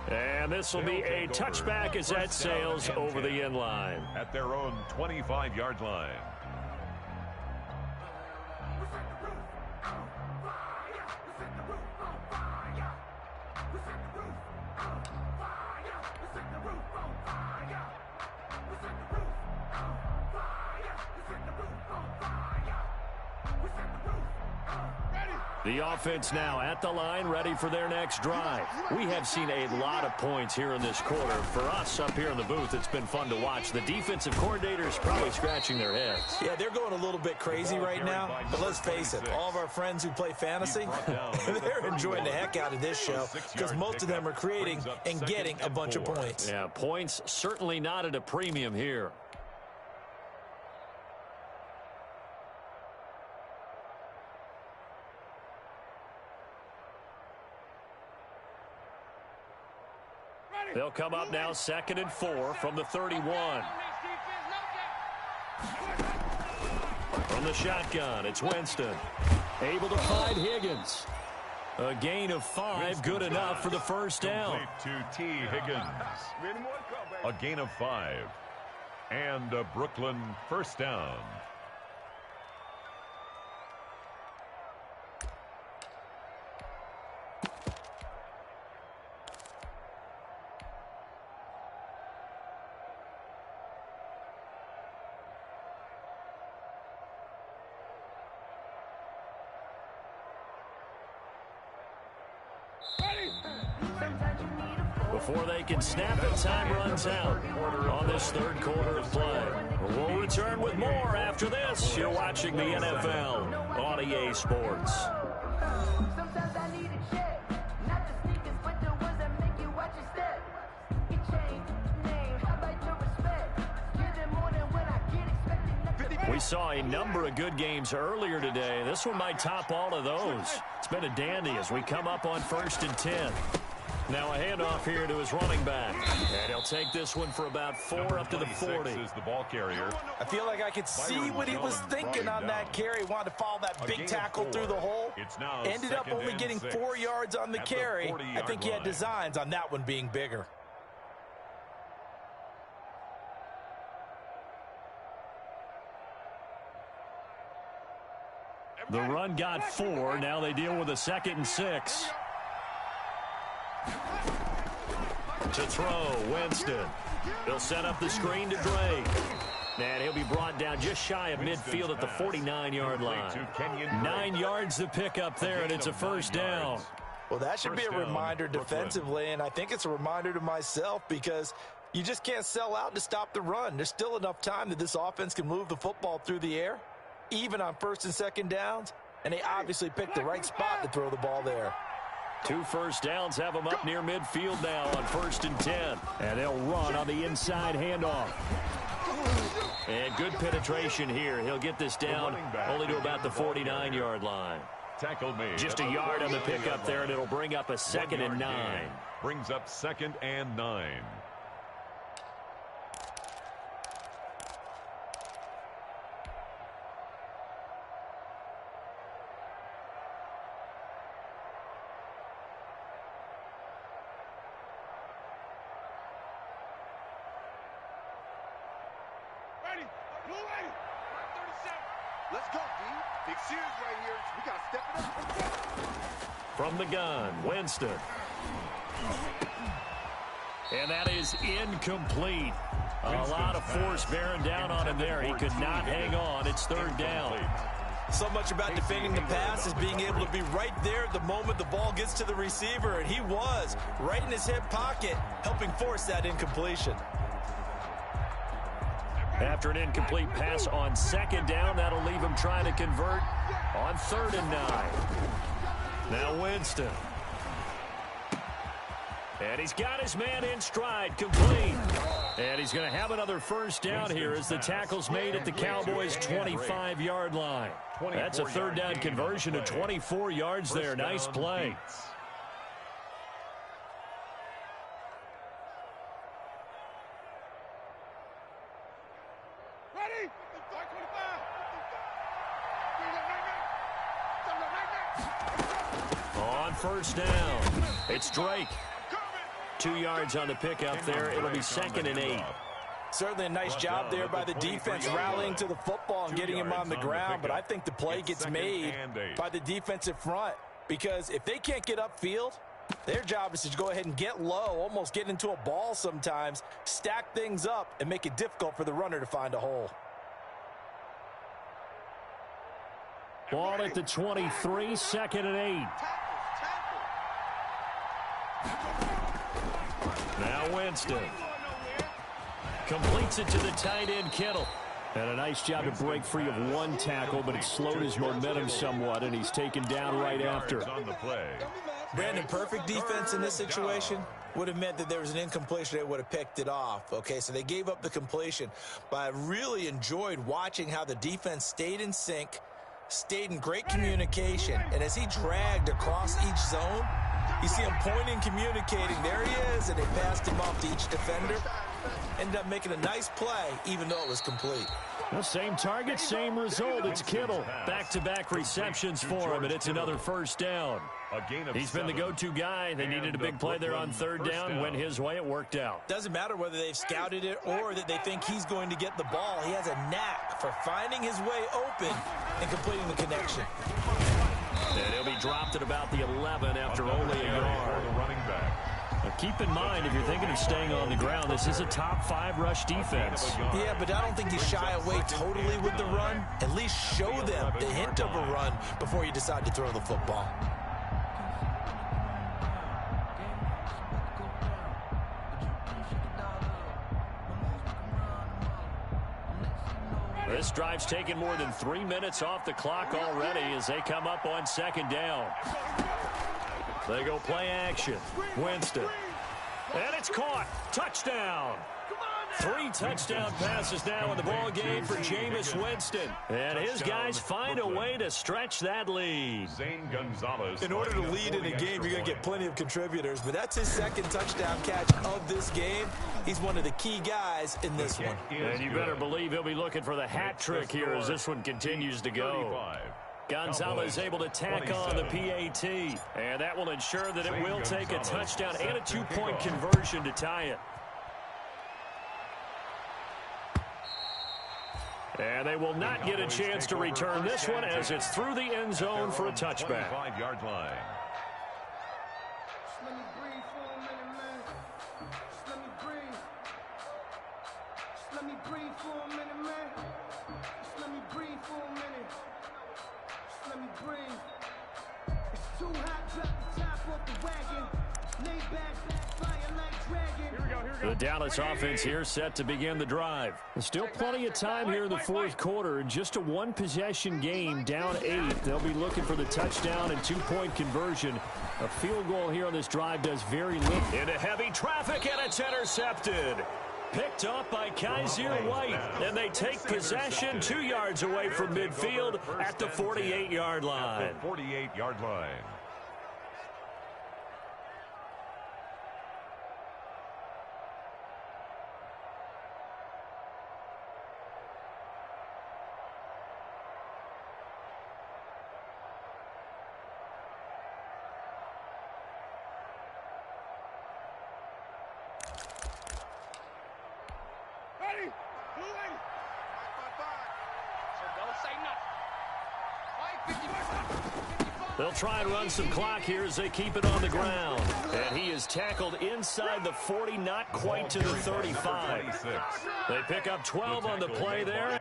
And this will be a touchback as that sails over the end line. At their own 25-yard line. The offense now at the line, ready for their next drive. We have seen a lot of points here in this quarter. For us up here in the booth, it's been fun to watch. The defensive coordinators probably scratching their heads. Yeah, they're going a little bit crazy right now. But let's face it, all of our friends who play fantasy, they're enjoying the heck out of this show because most of them are creating and getting a bunch of points. Yeah, points certainly not at a premium here. They'll come up now 2nd and 4 from the 31. From the shotgun, it's Winston. Able to find Higgins. A gain of 5, good enough for the first down. To T. Higgins. A gain of 5. And a Brooklyn first down. Before they can snap it, time runs out on this third quarter of play. We'll return with more after this. You're watching the NFL on EA Sports. Sometimes I need a check, not the sneakers, but the ones that make you watch your step. It changed name, how about your respect? Give them more than when I get expected. We saw a number of good games earlier today. This one might top all of those. It's been a dandy as we come up on 1st and 10. Now a handoff here to his running back. And he'll take this one for about 4 up to the 40. Is the ball carrier. I feel like I could see what he was thinking on that carry. Wanted to follow that big tackle through the hole. Ended up only getting 4 yards on the carry. I think he had designs on that one being bigger. The run got 4. Now they deal with a 2nd and 6. To throw, Winston. He'll set up the screen to Drake. And he'll be brought down just shy of midfield at the 49-yard line. 9 yards to pick up there, and it's a first down. Well, that should be a reminder defensively, and I think it's a reminder to myself because you just can't sell out to stop the run. There's still enough time that this offense can move the football through the air, even on 1st and 2nd downs, and they obviously picked the right spot to throw the ball there. 2 first downs have them up near midfield now on 1st and 10. And they'll run on the inside handoff. And good penetration here. He'll get this down only to about the 49-yard line. Tackle made. Just a yard on the pickup there, and it'll bring up a 2nd and 9. Brings up 2nd and 9. Let's go, D. Big series right here. We got to step it up. From the gun, Winston. And that is incomplete. A lot of force bearing down on him there. He could not hang on. It's third down. So much about defending the pass is being able to be right there at the moment the ball gets to the receiver, and he was right in his hip pocket, helping force that incompletion. After an incomplete pass on second down, that'll leave him trying to convert on 3rd and 9. Now Winston. And he's got his man in stride, complete. And he's going to have another first down here as the tackle's made at the Cowboys' 25-yard line. That's a 3rd down conversion of 24 yards there. Nice play. On first down, it's Drake. 2 yards on the pickup there. It'll be 2nd and 8. Certainly a nice job there by the defense rallying to the football and getting him on the ground, but I think the play gets made by the defensive front because if they can't get upfield, their job is to go ahead and get low, almost get into a ball sometimes, stack things up, and make it difficult for the runner to find a hole. Ball at the 23, 2nd and 8. Now Winston. Completes it to the tight end, Kittle. And a nice job to break free of one tackle, but it slowed his momentum somewhat, and he's taken down right after. Brandon, perfect defense in this situation would have meant that there was an incompletion. They would have picked it off. Okay, so they gave up the completion. But I really enjoyed watching how the defense stayed in sync, stayed in great communication, and as he dragged across each zone, you see him pointing, communicating. There he is, and they passed him off to each defender. Ended up making a nice play, even though it was complete. The same target, same result. It's Kittle. Back-to-back receptions for him, and it's another first down. He's been the go-to guy. They needed a big play there on 3rd down. Went his way. It worked out. Doesn't matter whether they've scouted it or that they think he's going to get the ball. He has a knack for finding his way open and completing the connection. And he'll be dropped at about the 11 after only a yard. Now keep in mind, if you're thinking of staying on the ground, this is a top 5 rush defense. Yeah, but I don't think you shy away totally with the run. At least show them the hint of a run before you decide to throw the football. This drive's taken more than 3 minutes off the clock already as they come up on 2nd down. They go play action. Winston. And it's caught. Touchdown. 3 touchdown passes now in the ball game for Jameis Winston. And his guys find a way to stretch that lead. In order to lead in a game, you're going to get plenty of contributors, but that's his 2nd touchdown catch of this game. He's one of the key guys in this one. And you better believe he'll be looking for the hat trick here as this one continues to go. Gonzalez able to tack on the PAT, and that will ensure that it will take a touchdown and a 2-point conversion to tie it. And they will not get a chance to return this one as it's through the end zone for a touchback. 5-yard line. Just let me breathe for a minute, man. Just let me breathe. Just let me breathe for a minute, man. Just let me breathe for a minute. Just let me breathe. It's too hot, drop the top off the wagon. Lay back, flying like dragon. The Dallas offense here set to begin the drive. There's still plenty of time here in the 4th quarter. Just a 1-possession game, down 8. They'll be looking for the touchdown and 2-point conversion. A field goal here on this drive does very little. Into heavy traffic, and it's intercepted. Picked up by Kaiser White, and they take possession 2 yards away from midfield at the 48-yard line. 48-yard line. They'll try and run some clock here as they keep it on the ground. And he is tackled inside the 40, not quite to the 35. They pick up 12 on the play there.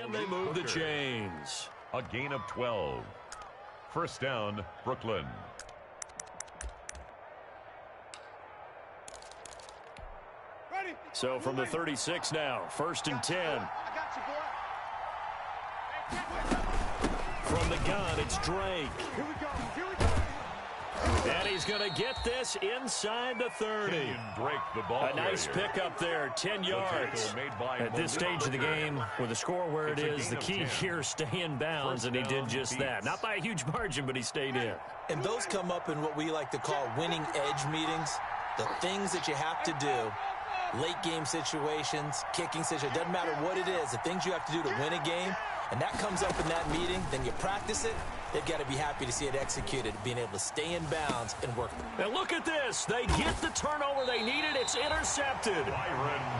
And they move the chains. A gain of 12. First down, Brooklyn. Ready. So from the 36 now, 1st and 10. I got you, boy. From the gun, it's Drake. Here we go. Here we go. And he's going to get this inside the 30. Drake, the ball A nice carrier. pickup there, 10 yards. At this stage of the game, with the score where it is, the key here, stay in bounds, and he did just that. Not by a huge margin, but he stayed in. And those come up in what we like to call winning edge meetings. The things that you have to do, late game situations, kicking situations, doesn't matter what it is, the things you have to do to win a game, and that comes up in that meeting, then you practice it. They've got to be happy to see it executed, being able to stay in bounds and work. And look at this. They get the turnover they needed. It's intercepted.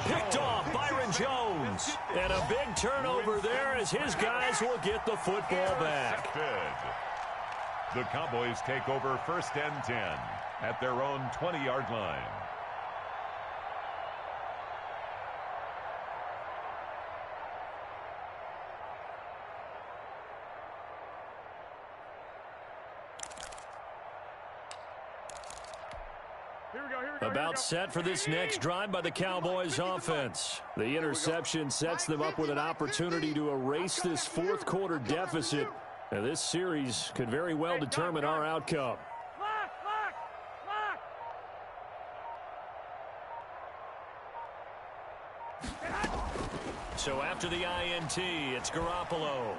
Picked off Byron Jones. And a big turnover there as his guys will get the football back. The Cowboys take over 1st and 10 at their own 20-yard line. About set for this next drive by the Cowboys offense. The interception sets them up with an opportunity to erase this 4th quarter deficit. Now, this series could very well determine our outcome. So after the INT, it's Garoppolo.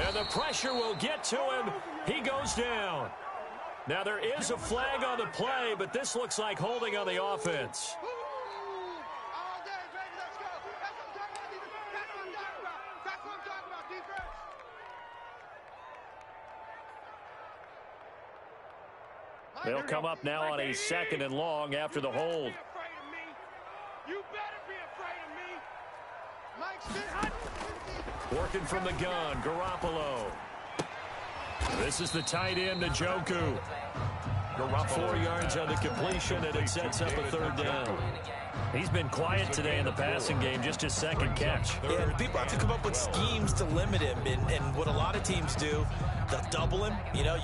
And the pressure will get to him. He goes down. Now, there is a flag on the play, but this looks like holding on the offense. All day, baby, let's go. That's what I'm talking about. That's what I'm talking about, defense. They'll come up now on a 2nd and long after the hold. You better be afraid of me. Mike Smith. Working from the gun, Garoppolo. This is the tight end, Njoku. 4 yards on the completion, and it sets up a 3rd down. He's been quiet today in the passing game, just his 2nd catch. Yeah, and people have to come up with schemes to limit him, and what a lot of teams do, they'll double him,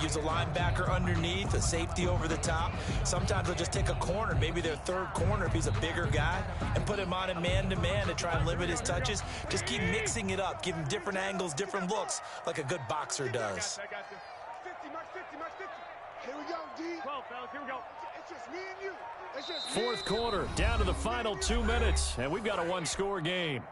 use a linebacker underneath, a safety over the top. Sometimes they'll just take a corner, maybe their 3rd corner if he's a bigger guy, and put him on a man-to-man to try and limit his touches. Just keep mixing it up, give him different angles, different looks, like a good boxer does. 50, Mark 50, Mark 50. Here we go, D. 12, fellas, here we go. It's just me and you. It's just me 4th quarter, down to the final 2 minutes, and we've got a 1-score game.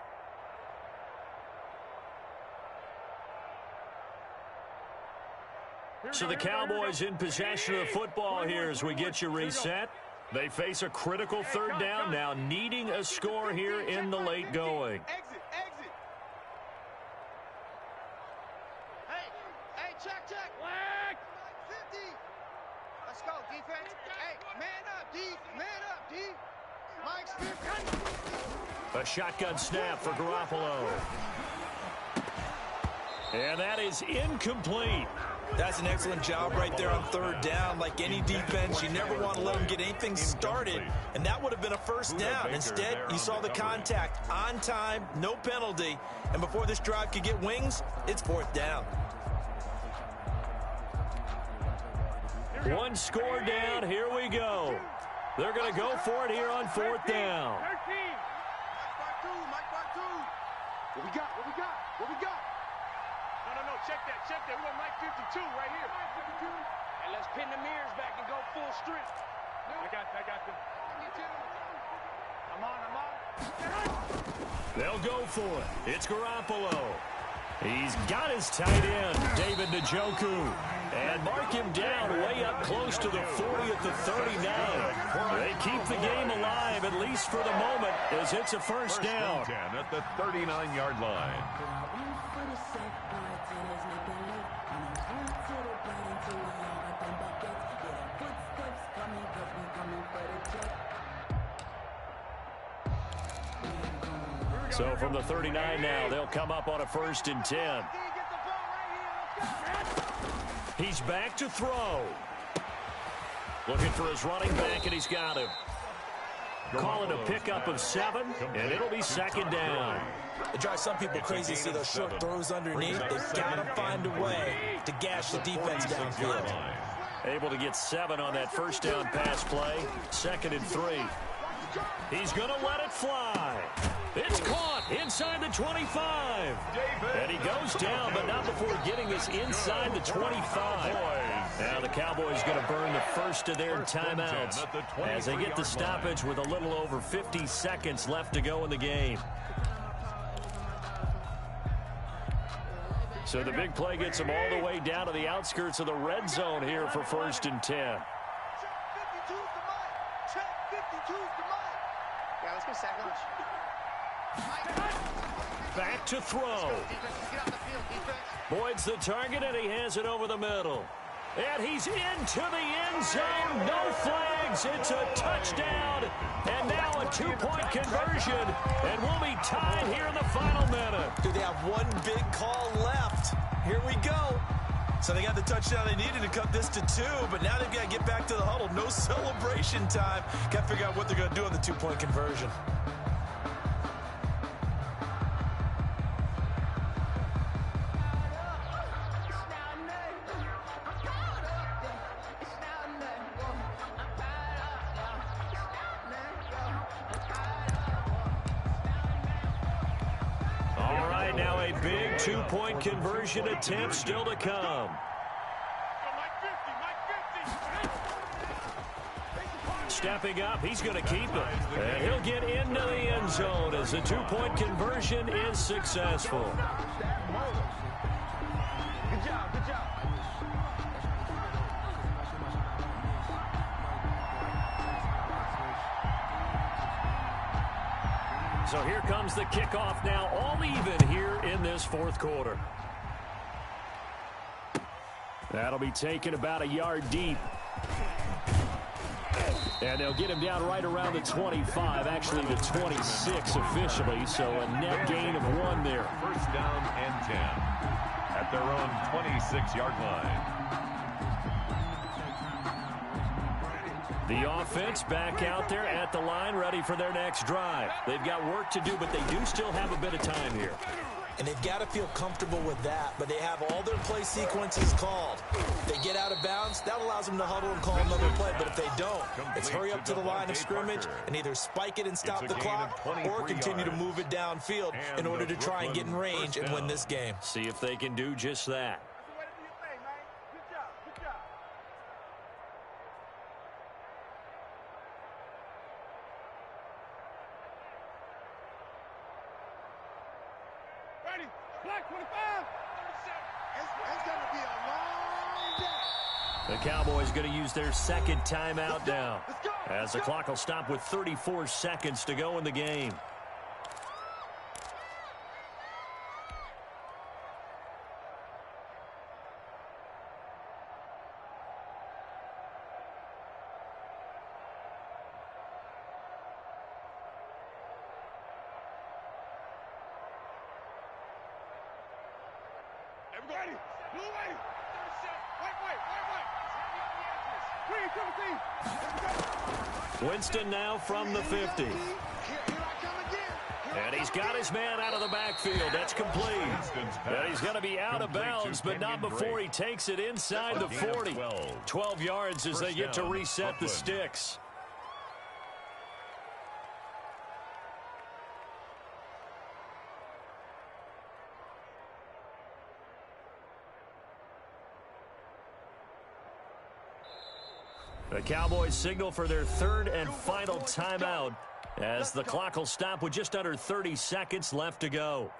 So the Cowboys in possession of the football here as we get you reset. They face a critical 3rd down now, needing a score here in the late going. Exit, exit. Hey, check. 50. Let's go, defense. Hey, man up, D. Mike's 50. A shotgun snap for Garoppolo. And that is incomplete. That's an excellent job right there on 3rd down. Like any defense, you never want to let them get anything started, and that would have been a 1st down. Instead, you saw the contact on time, no penalty, and before this drive could get wings, it's 4th down. 1 score down, here we go. They're going to go for it here on 4th down. Mike check that. We got Mike 52 right here. And let's pin the mirrors back and go full strength. I got them. I'm on. They'll go for it. It's Garoppolo. He's got his tight end, David Njoku. And mark him down way up close to the 40 at the 39. They keep the game alive, at least for the moment, as it's a first down. 10 at the 39-yard line. So from the 39 now, they'll come up on a 1st and 10. He's back to throw. Looking for his running back, and he's got him. Calling a pickup of 7, and it'll be 2nd down. It drives some people crazy to see those short throws underneath. They've got to find a way to gash the defense downfield. Able to get 7 on that 1st down pass play. 2nd and 3. He's going to let it fly. It's caught inside the 25. And he goes down, but not before getting us inside the 25. Now the Cowboys going to burn the first of their timeouts as they get the stoppage with a little over 50 seconds left to go in the game. So the big play gets them all the way down to the outskirts of the red zone here for 1st and 10. Yeah, let's go second. Back to throw. Boyd's the target, and he has it over the middle. And he's into the end zone. No flags. It's a touchdown. And now a 2-point conversion. And we'll be tied here in the final minute. Do they have one big call left? Here we go. So they got the touchdown they needed to cut this to 2, but now they've got to get back to the huddle. No celebration time. Got to figure out what they're going to do on the 2-point conversion. Big 2-point conversion attempt still to come. Stepping up, he's going to keep it. And he'll get into the end zone as the 2-point conversion is successful. Good job. So here comes the kickoff now, all even here in this 4th quarter. That'll be taken about a yard deep. And they'll get him down right around the 25, actually the 26 officially, so a net gain of 1 there. 1st down and 10 at their own 26-yard line. The offense back out there at the line, ready for their next drive. They've got work to do, but they do still have a bit of time here. And they've got to feel comfortable with that, but they have all their play sequences called. If they get out of bounds, that allows them to huddle and call another play, but if they don't, it's hurry up to the line of scrimmage and either spike it and stop the clock or continue to move it downfield in order to try and get in range and win this game. See if they can do just that. The Cowboys going to use their 2nd timeout now, as the clock will stop with 34 seconds to go in the game. Everybody, move away. Winston now from the 50. And he's got his man out of the backfield. That's complete. And he's going to be out of bounds, but not before he takes it inside the 40. 12 yards as they get to reset the sticks. The Cowboys signal for their third and final timeout as the clock will stop with just under 30 seconds left to go.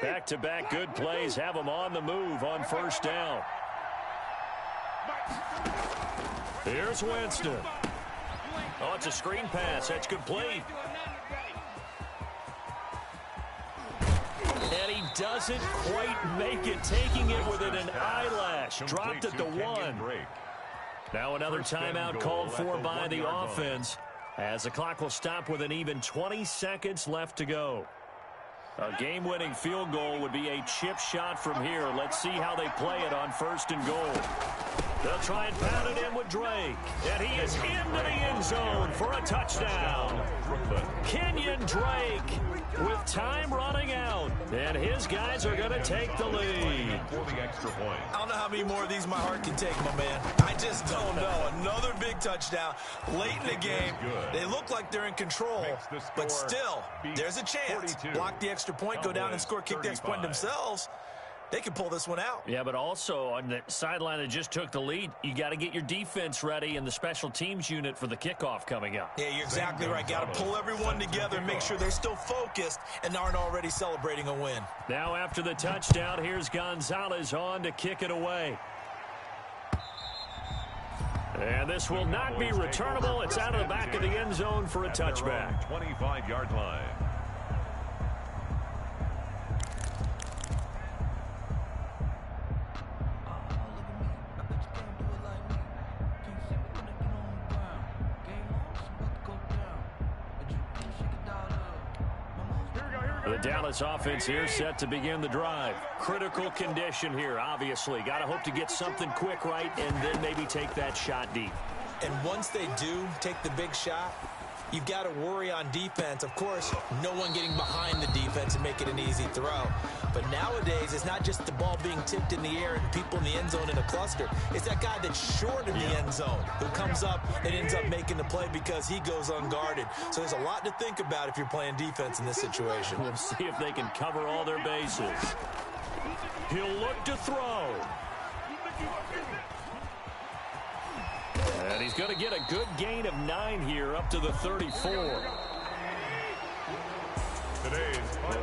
Back-to-back good plays have them on the move on first down. Here's Winston. Oh, it's a screen pass. That's complete. And he doesn't quite make it, taking it within an eyelash. Dropped at the 1. Now another timeout called for by the offense as the clock will stop with an even 20 seconds left to go. A game-winning field goal would be a chip shot from here. Let's see how they play it on first and goal. They'll try and pound it in with Drake. And he is into the end zone for a touchdown. Kenyon Drake with time running out. And his guys are going to take the lead. I don't know how many more of these my heart can take, my man. I just don't know. Another big touchdown late in the game. They look like they're in control, but still, there's a chance. Block the extra point, go down and score, kick the extra point themselves. They can pull this one out. Yeah, but also on the sideline that just took the lead, you got to get your defense ready and the special teams unit for the kickoff coming up. Yeah, you're exactly right. Got to pull everyone together and make sure they're still focused and aren't already celebrating a win. Now after the touchdown, here's Gonzalez on to kick it away. And this will not be returnable. It's out of the back of the end zone for a touchback. 25-yard line. The Dallas offense here set to begin the drive. Critical condition here, obviously. Got to hope to get something quick right and then maybe take that shot deep. And once they do take the big shot, you've got to worry on defense. Of course, no one getting behind the defense and make it an easy throw. But nowadays, it's not just the ball being tipped in the air and people in the end zone in a cluster. It's that guy that's short of the end zone who comes up and ends up making the play because he goes unguarded. So there's a lot to think about if you're playing defense in this situation. We'll see if they can cover all their bases. He'll look to throw. And he's going to get a good gain of 9 here up to the 34.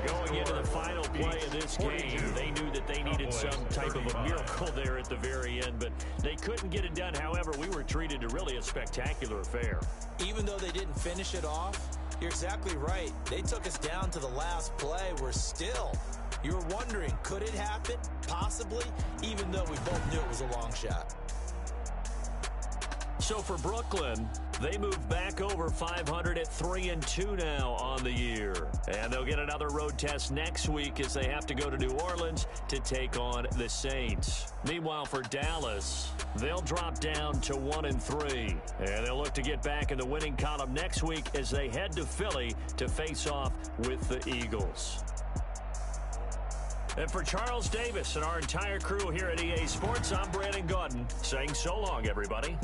Going into the final play of this game, they knew that they needed some type of a miracle there at the very end, but they couldn't get it done. However, we were treated to really a spectacular affair. Even though they didn't finish it off, you're exactly right. They took us down to the last play. We're still, you were wondering, could it happen? Possibly, even though we both knew it was a long shot. So for Brooklyn, they move back over 500 at 3-2 now on the year. And they'll get another road test next week as they have to go to New Orleans to take on the Saints. Meanwhile, for Dallas, they'll drop down to 1-3. And they'll look to get back in the winning column next week as they head to Philly to face off with the Eagles. And for Charles Davis and our entire crew here at EA Sports, I'm Brandon Gaudin saying so long, everybody.